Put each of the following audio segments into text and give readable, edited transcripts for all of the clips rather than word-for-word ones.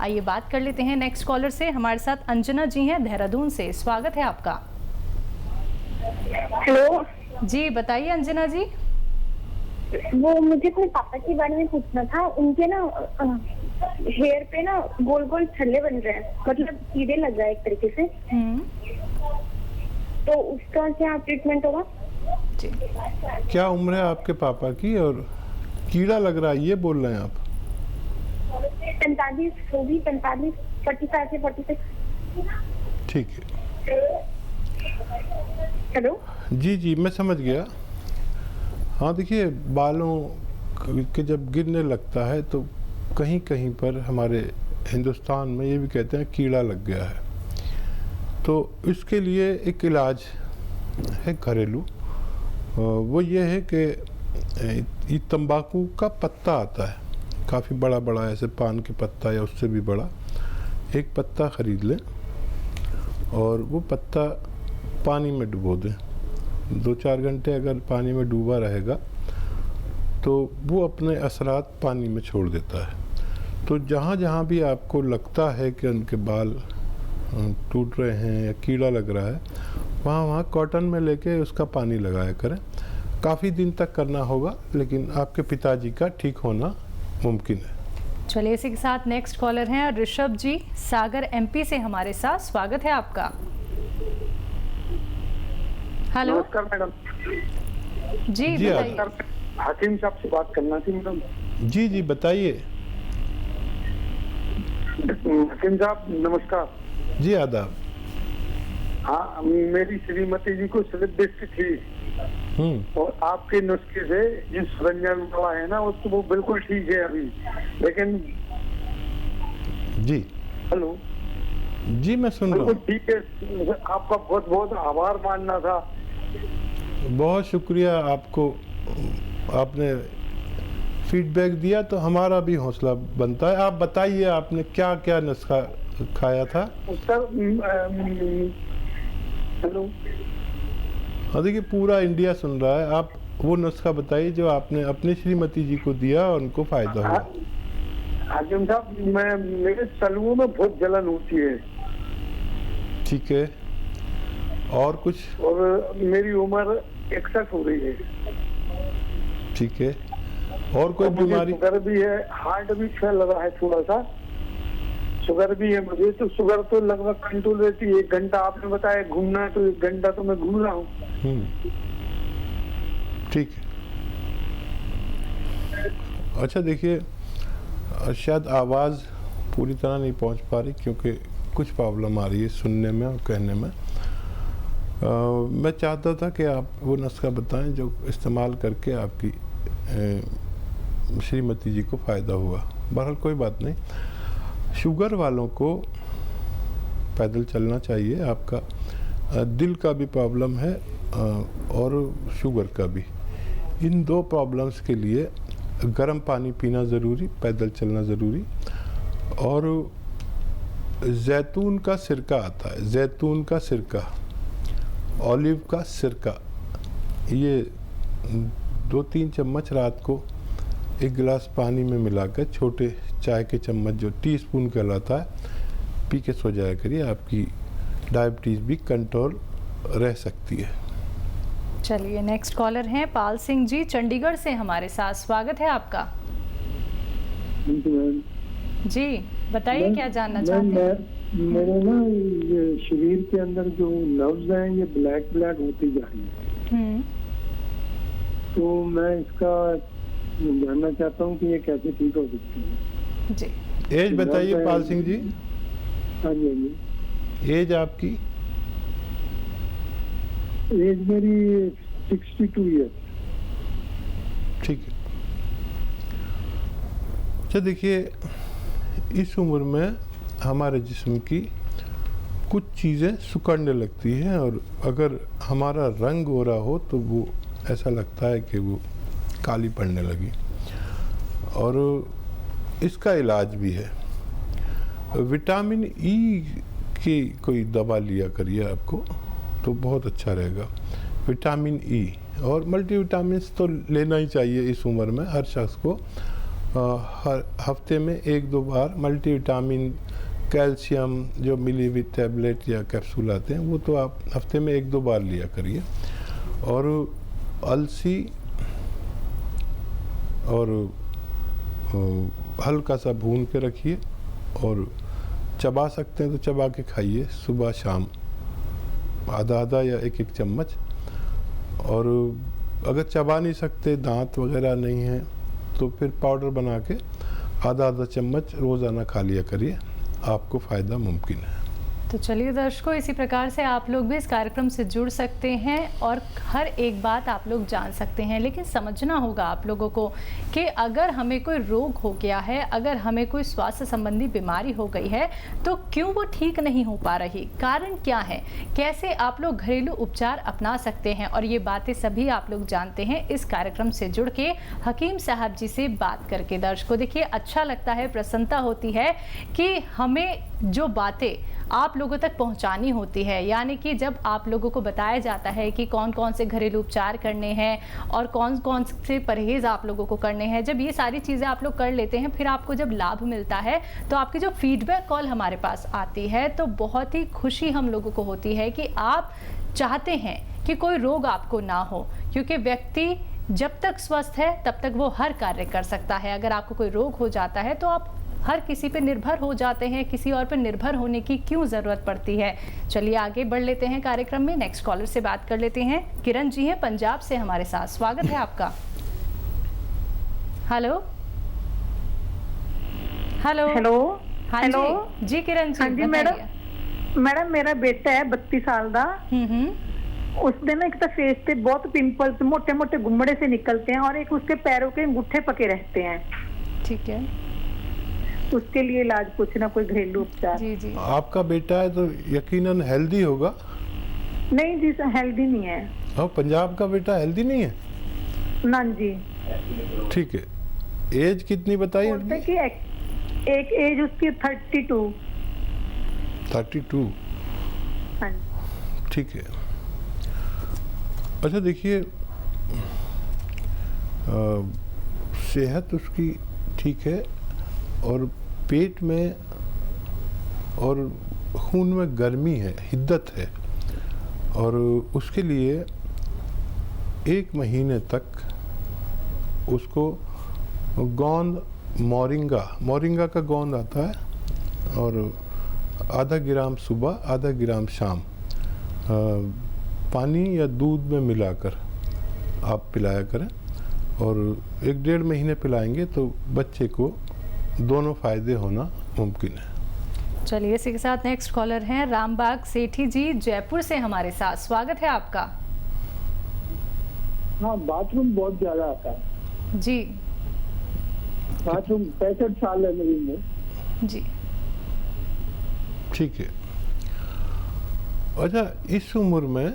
आइए बात कर लेते हैं नेक्स्ट कॉलर से। हमारे साथ अंजना जी हैं देहरादून से, स्वागत है आपका। हेलो जी बताइए अंजना जी। वो मुझे अपने पापा के बारे में पूछना था। उनके ना हेयर पे ना गोल गोल छल्ले बन रहे हैं, मतलब कीड़े लग रहा है एक तरीके से। तो उसका क्या ट्रीटमेंट होगा? जी। क्या उम्र है आपके पापा की और कीड़ा लग रहा है ये बोल रहे हैं आप? 45 होगी, 45, 45 से 46। ठीक है। हेलो जी जी मैं समझ गया। हाँ देखिए, बालों के जब गिरने लगता है तो कहीं कहीं पर हमारे हिंदुस्तान में ये भी कहते हैं कीड़ा लग गया है। तो इसके लिए एक इलाज है घरेलू। वो ये है कि ये तंबाकू का पत्ता आता है, काफ़ी बड़ा बड़ा, ऐसे पान के पत्ता या उससे भी बड़ा। एक पत्ता ख़रीद लें और वो पत्ता पानी में डुबो दें। 2-4 घंटे अगर पानी में डूबा रहेगा तो वो अपने असरात पानी में छोड़ देता है। तो जहाँ जहाँ भी आपको लगता है कि उनके बाल टूट रहे हैं या कीड़ा लग रहा है, वहाँ वहाँ कॉटन में लेके उसका पानी लगाया करें। काफ़ी दिन तक करना होगा, लेकिन आपके पिताजी का ठीक होना मुमकिन है। चलिए इसी के साथ नेक्स्ट कॉलर हैं ऋषभ जी, सागर एमपी से हमारे साथ, स्वागत है आपका। हेलो नमस्कार मैडम। जी बताइए। हकीम साहब से बात करना थी मैडम। जी जी बताइए। हकीम साहब नमस्कार। जी आदाब। हाँ, मेरी श्रीमती जी को स्लिप डिस्क थी और आपके नुस्खे से जिस सरंजाम वाला है ना उसको वो बिल्कुल ठीक है अभी, लेकिन जी हेलो जी मैं सुन रहा हूँ। ठीक है, आपका बहुत बहुत आभार मानना था। बहुत शुक्रिया आपको, आपने फीडबैक दिया तो हमारा भी हौसला बनता है। आप बताइए आपने क्या क्या नुस्खा खाया था? सर हेलो, हाँ देखिए पूरा इंडिया सुन रहा है। आप वो नुस्खा बताइए जो आपने अपनी श्रीमती जी को दिया और उनको फायदा हुआ। हाकिम साहब, मेरे तलुओं में बहुत जलन होती है। ठीक है, और कुछ? और मेरी उम्र 61 हो रही है। ठीक है, और कोई बीमारी? शुगर भी है, हार्ट भी फैल रहा है थोड़ा सा, शुगर भी है मुझे। तो शुगर तो लगभग कंट्रोल रहती है। 1 घंटा आपने बताया घूमना है तो 1 घंटा तो मैं घूम रहा हूँ। ठीक है। अच्छा देखिए, शायद आवाज़ पूरी तरह नहीं पहुंच पा रही क्योंकि कुछ प्रॉब्लम आ रही है सुनने में और कहने में। मैं चाहता था कि आप वो नुस्खा बताएं जो इस्तेमाल करके आपकी श्रीमती जी को फ़ायदा हुआ। बहरहाल कोई बात नहीं। शुगर वालों को पैदल चलना चाहिए। आपका दिल का भी प्रॉब्लम है और शुगर का भी। इन 2 प्रॉब्लम्स के लिए गर्म पानी पीना ज़रूरी, पैदल चलना ज़रूरी। और जैतून का सिरका आता है, जैतून का सिरका, ऑलिव का सिरका, ये 2-3 चम्मच रात को 1 गिलास पानी में मिलाकर, छोटे चाय के चम्मच जो टीस्पून कहलाता है, पी के सो जाया करिए। आपकी डायबिटीज़ भी कंट्रोल रह सकती है। चलिए नेक्स्ट कॉलर हैं पाल सिंह जी, चंडीगढ़ से हमारे साथ, स्वागत है आपका। जी बताइए क्या जानना चाहते हैं? मेरे ना ये शरीर के अंदर जो नर्व्स हैं ये ब्लैक ब्लैक होती जा रही है। तो मैं इसका जानना चाहता हूँ कि ये कैसे ठीक हो सकती है। जी एज बताइए पाल सिंह जी। हाँ जी, हाँ जी। एज आपकी? एज मेरी 62 ईयर। ठीक है। अच्छा देखिए, इस उम्र में हमारे जिस्म की कुछ चीज़ें सिकुड़ने लगती हैं और अगर हमारा रंग हो रहा हो तो वो ऐसा लगता है कि वो काली पड़ने लगी। और इसका इलाज भी है। विटामिन ई की कोई दवा लिया करिए आपको तो बहुत अच्छा रहेगा। विटामिन ई और मल्टीविटामिन्स तो लेना ही चाहिए इस उम्र में हर शख्स को। हर हफ्ते में 1-2 बार मल्टीविटामिन, कैल्शियम जो मिली हुई टैबलेट या कैप्सूल आते हैं वो तो आप हफ्ते में 1-2 बार लिया करिए। और अलसी और हल्का सा भून के रखिए और चबा सकते हैं तो चबा के खाइए सुबह शाम, आधा या एक चम्मच। और अगर चबा नहीं सकते, दांत वगैरह नहीं है, तो फिर पाउडर बना के आधा चम्मच रोज़ाना खा लिया करिए, आपको फ़ायदा मुमकिन है। तो चलिए दर्शकों, इसी प्रकार से आप लोग भी इस कार्यक्रम से जुड़ सकते हैं और हर एक बात आप लोग जान सकते हैं। लेकिन समझना होगा आप लोगों को कि अगर हमें कोई रोग हो गया है, अगर हमें कोई स्वास्थ्य संबंधी बीमारी हो गई है, तो क्यों वो ठीक नहीं हो पा रही, कारण क्या है, कैसे आप लोग घरेलू उपचार अपना सकते हैं, और ये बातें सभी आप लोग जानते हैं इस कार्यक्रम से जुड़ के हकीम साहब जी से बात करके। दर्शकों देखिए, अच्छा लगता है, प्रसन्नता होती है कि हमें जो बातें आप लोगों तक पहुंचानी होती है, यानी कि जब आप लोगों को बताया जाता है कि कौन कौन से घरेलू उपचार करने हैं और कौन कौन से परहेज़ आप लोगों को करने हैं, जब ये सारी चीज़ें आप लोग कर लेते हैं, फिर आपको जब लाभ मिलता है तो आपकी जो फीडबैक कॉल हमारे पास आती है तो बहुत ही खुशी हम लोगों को होती है कि आप चाहते हैं कि कोई रोग आपको ना हो, क्योंकि व्यक्ति जब तक स्वस्थ है तब तक वो हर कार्य कर सकता है। अगर आपको कोई रोग हो जाता है तो आप हर किसी पे निर्भर हो जाते हैं, किसी और पे निर्भर होने की क्यों ज़रूरत पड़ती है। चलिए आगे बढ़ लेते हैं कार्यक्रम में, नेक्स्ट कॉलर से बात कर लेते हैं। किरण जी हैं पंजाब से हमारे साथ, स्वागत है आपका। Hello hello hello. हाँ हेलो जी किरण जी। हाँ जी मैडम मेरा बेटा है 32 साल का। उसने ना एक तो फेस पे बहुत पिंपल्स, मोटे मोटे गुम्मड़े से निकलते हैं और एक उसके पैरों के अंगूठे पके रहते हैं। ठीक है, उसके लिए इलाज पूछना, कोई घरेलू उपचार। जी जी। आपका बेटा है तो यकीनन हेल्दी होगा। नहीं जी सर, हेल्दी नहीं है। और पंजाब का बेटा हेल्दी नहीं है? ना जी। ठीक है, एज कितनी बताइए? बोलते कि एक एज उसकी 32। 32। हाँ। ठीक है। अच्छा देखिए, सेहत उसकी ठीक है और पेट में और खून में गर्मी है, हिद्दत है, और उसके लिए 1 महीने तक उसको गोंद मोरिंगा का गोंद आता है और आधा ग्राम सुबह, आधा ग्राम शाम पानी या दूध में मिलाकर आप पिलाया करें, और 1-1.5 महीने पिलाएंगे तो बच्चे को दोनों फायदे होना मुमकिन है। चलिए इसी के साथ नेक्स्ट कॉलर हैं रामबाग सेठी जी जयपुर से हमारे साथ, स्वागत है आपका। हाँ, बाथरूम बहुत ज्यादा आता है जी। बाथरूम 65 साल है मेरी उम्र। जी ठीक है। अच्छा, इस उम्र में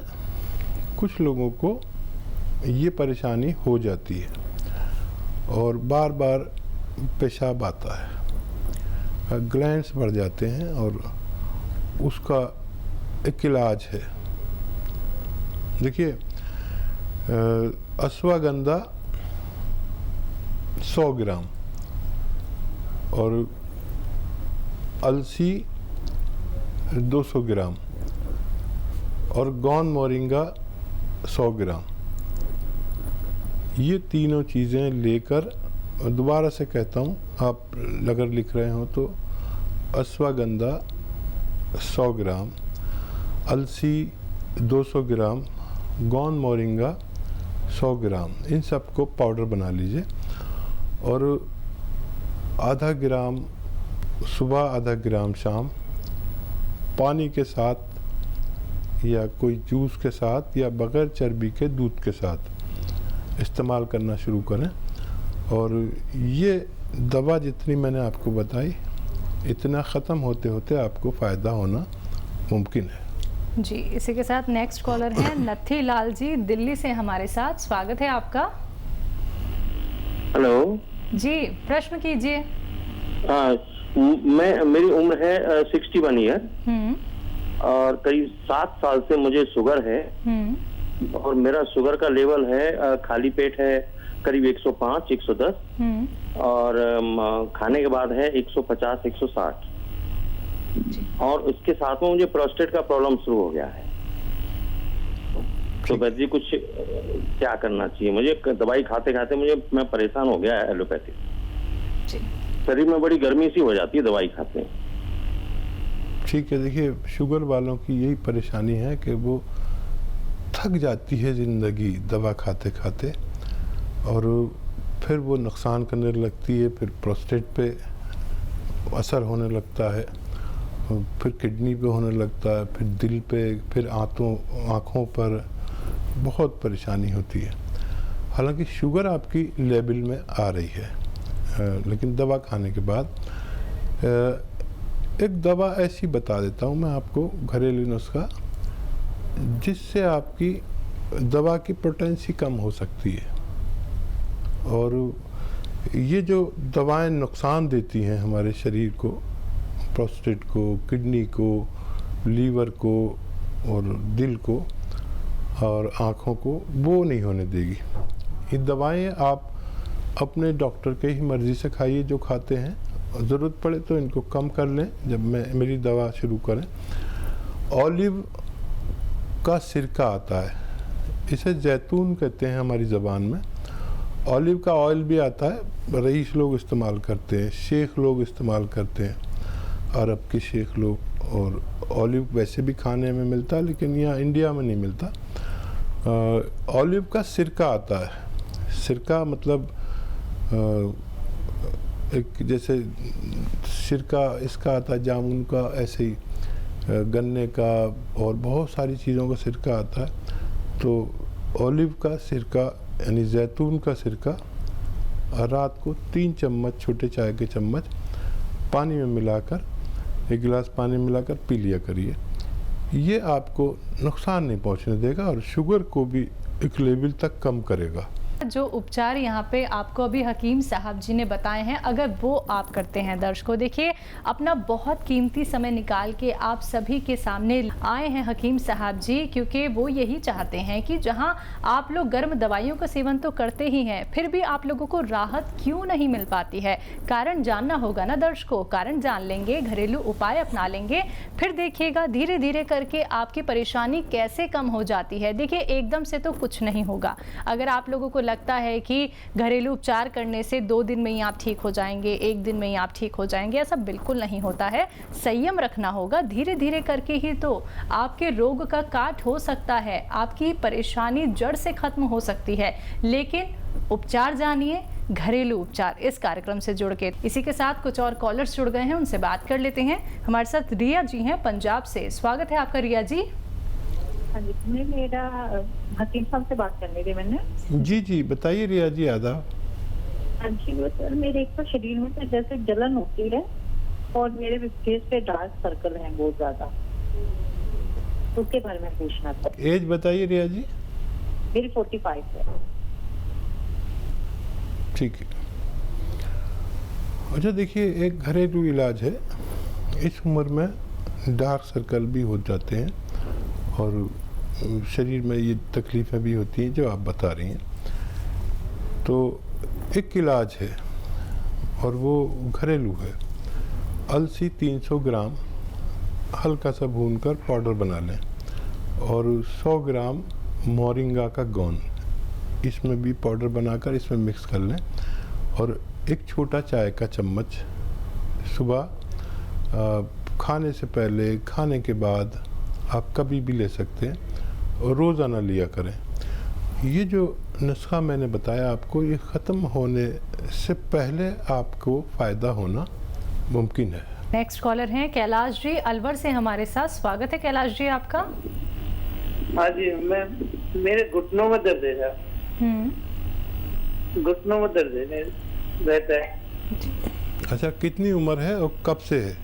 कुछ लोगों को ये परेशानी हो जाती है और बार बार पेशाब आता है, ग्लैंड्स बढ़ जाते हैं, और उसका एक इलाज है। देखिए, अश्वगंधा 100 ग्राम और अलसी 200 ग्राम और गोंद मोरिंगा 100 ग्राम, ये तीनों चीज़ें लेकर, दोबारा से कहता हूँ, आप अगर लिख रहे हो तो अश्वगंधा 100 ग्राम, अलसी 200 ग्राम, गोंद मोरिंगा 100 ग्राम, इन सबको पाउडर बना लीजिए और आधा ग्राम सुबह, आधा ग्राम शाम पानी के साथ या कोई जूस के साथ या बगैर चर्बी के दूध के साथ इस्तेमाल करना शुरू करें। और ये दवा जितनी मैंने आपको बताई, इतना ख़त्म होते होते आपको फ़ायदा होना मुमकिन है। जी, इसी के साथ नेक्स्ट कॉलर हैं नथी लाल जी दिल्ली से हमारे साथ, स्वागत है आपका। हेलो जी, प्रश्न कीजिए। मेरी उम्र है 61 ईयर और करीब 7 साल से मुझे शुगर है और मेरा शुगर का लेवल है, खाली पेट है करीब 105, 110 और खाने के बाद है 150, 160 और उसके साथ में मुझे प्रोस्टेट का प्रॉब्लम शुरू हो गया है। तो वैद्य जी कुछ क्या करना चाहिए मुझे? दवाई खाते खाते मैं परेशान हो गया है एलोपैथी। शरीर में बड़ी गर्मी सी हो जाती है दवाई खाते हैं। ठीक है, देखिए शुगर वालों की यही परेशानी है कि वो थक जाती है ज़िंदगी दवा खाते खाते और फिर वो नुकसान करने लगती है, फिर प्रोस्टेट पे असर होने लगता है, फिर किडनी पे होने लगता है, फिर दिल पे, फिर आँखों पर बहुत परेशानी होती है। हालांकि शुगर आपकी लेवल में आ रही है, लेकिन दवा खाने के बाद एक दवा ऐसी बता देता हूँ मैं आपको, घरेलू नुस्खा, जिससे आपकी दवा की पोटेंसी कम हो सकती है। और ये जो दवाएं नुकसान देती हैं हमारे शरीर को, प्रोस्टेट को, किडनी को, लीवर को और दिल को और आँखों को, वो नहीं होने देगी। ये दवाएं आप अपने डॉक्टर के ही मर्ज़ी से खाइए जो खाते हैं, ज़रूरत पड़े तो इनको कम कर लें जब मेरी दवा शुरू करें। ऑलिव का सिरका आता है, इसे जैतून कहते हैं हमारी ज़बान में। ऑलिव का ऑयल भी आता है, रईस लोग इस्तेमाल करते हैं, शेख लोग इस्तेमाल करते हैं, अरब के शेख लोग। और ऑलिव वैसे भी खाने में मिलता है लेकिन यहाँ इंडिया में नहीं मिलता। ऑलिव का सिरका आता है। सिरका मतलब एक जैसे सिरका इसका आता है जामुन का, ऐसे ही गन्ने का और बहुत सारी चीज़ों का सिरका आता है। तो ऑलिव का सिरका यानी जैतून का सिरका रात को 3 चम्मच, छोटे चाय के चम्मच पानी में मिलाकर, 1 गिलास पानी में मिलाकर पी लिया करिए। ये आपको नुकसान नहीं पहुंचने देगा और शुगर को भी एक लेवल तक कम करेगा। जो उपचार यहाँ पे आपको अभी हकीम साहब जी ने बताए हैं, अगर वो आप करते हैं दर्शकों, देखिए अपना बहुत कीमती समय निकाल के आप सभी के सामने आए हैं हकीम साहब जी, क्योंकि वो यही चाहते हैं कि जहाँ आप लोग गर्म दवाइयों का सेवन तो करते ही हैं, फिर भी आप लोगों को राहत क्यों नहीं मिल पाती है। कारण जानना होगा ना दर्शकों, कारण जान लेंगे, घरेलू उपाय अपना लेंगे, फिर देखिएगा धीरे धीरे करके आपकी परेशानी कैसे कम हो जाती है। देखिए एकदम से तो कुछ नहीं होगा। अगर आप लोगों को लगता है कि घरेलू उपचार करने से 2 दिन में ही आप ठीक हो जाएंगे, 1 दिन में ही आप ठीक हो जाएंगे, ऐसा बिल्कुल नहीं होता है। संयम रखना होगा, धीरे धीरे करके ही तो आपके रोग का काट हो सकता है, आपकी परेशानी जड़ से खत्म हो सकती है। लेकिन उपचार जानिए, घरेलू उपचार, इस कार्यक्रम से जुड़ के। इसी के साथ कुछ और कॉलर्स जुड़ गए हैं, उनसे बात कर लेते हैं। हमारे साथ रिया जी हैं पंजाब से। स्वागत है आपका रिया जी। हाँ जी, मेरा हकीम साहब से बात करनी थी मैंने। जी जी बताइए रिया जी। आदाब। हाँ जी, वो सर मेरे एक तो शरीर में से जैसे जलन होती है और मेरे फेस पे डार्क सर्कल हैं बहुत ज्यादा, उसके बारे में पूछना था। एज बताइए रिया जी। मेरी 45 है। ठीक है। अच्छा देखिए, एक घरेलू इलाज है। इस उम्र में डार्क सर्कल भी हो जाते हैं और शरीर में ये तकलीफ़ें भी होती हैं जो आप बता रही हैं। तो एक इलाज है और वो घरेलू है। अलसी 300 ग्राम हल्का सा भूनकर पाउडर बना लें और 100 ग्राम मोरिंगा का गोंद इसमें भी पाउडर बनाकर इसमें मिक्स कर लें और एक छोटा चाय का चम्मच सुबह खाने से पहले, खाने के बाद आप कभी भी ले सकते हैं और रोज़ाना लिया करें। ये जो नुस्खा मैंने बताया आपको, ये ख़त्म होने से पहले आपको फ़ायदा होना मुमकिन है। नेक्स्ट कॉलर हैं कैलाश जी अलवर से हमारे साथ। स्वागत है कैलाश जी आपका। हाँ जी, मेरे घुटनों में दर्द है। घुटनों में दर्द रहता है। अच्छा, कितनी उम्र है और कब से है?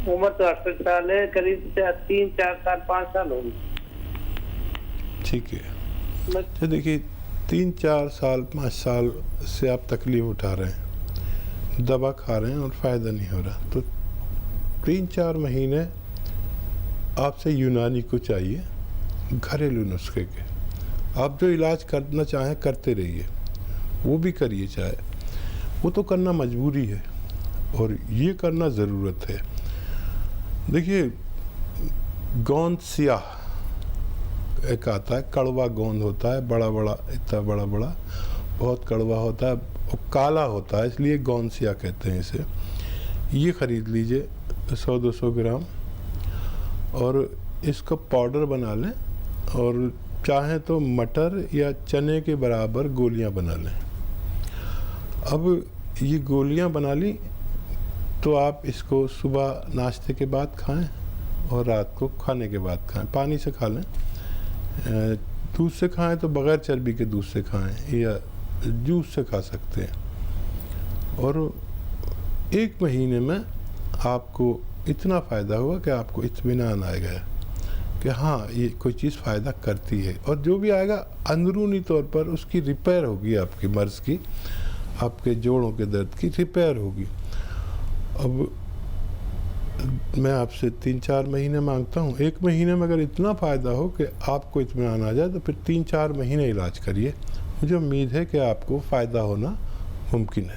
उम्र तो 68 साल है, करीब 3, 4 साल, 5 साल होगी। ठीक है। तो देखिए 3, 4 साल, 5 साल से आप तकलीफ उठा रहे हैं, दवा खा रहे हैं और फ़ायदा नहीं हो रहा, तो 3-4 महीने आपसे यूनानी को चाहिए, घरेलू नुस्खे के, आप जो इलाज करना चाहें करते रहिए, वो भी करिए, चाहे वो तो करना मजबूरी है और ये करना ज़रूरत है। देखिए, गोंद सियाह एक आता है, कड़वा गोंद होता है, बड़ा बड़ा, इतना बड़ा बड़ा, बहुत कड़वा होता है और काला होता है, इसलिए गोंद सियाह कहते हैं इसे। ये ख़रीद लीजिए 100-200 ग्राम और इसका पाउडर बना लें और चाहें तो मटर या चने के बराबर गोलियां बना लें। अब ये गोलियां बना ली तो आप इसको सुबह नाश्ते के बाद खाएं और रात को खाने के बाद खाएं। पानी से खा लें, दूध से खाएं तो बग़ैर चर्बी के दूध से खाएं या जूस से खा सकते हैं। और 1 महीने में आपको इतना फ़ायदा होगा कि आपको इत्मीनान आएगा कि हाँ, ये कोई चीज़ फ़ायदा करती है। और जो भी आएगा अंदरूनी तौर पर उसकी रिपेयर होगी, आपकी मर्ज़ की, आपके जोड़ों के दर्द की रिपेयर होगी। अब मैं आपसे 3-4 महीने मांगता हूँ। 1 महीने में अगर इतना फ़ायदा हो कि आपको इत्मीनान आ जाए तो फिर 3-4 महीने इलाज करिए। मुझे उम्मीद है कि आपको फ़ायदा होना मुमकिन है।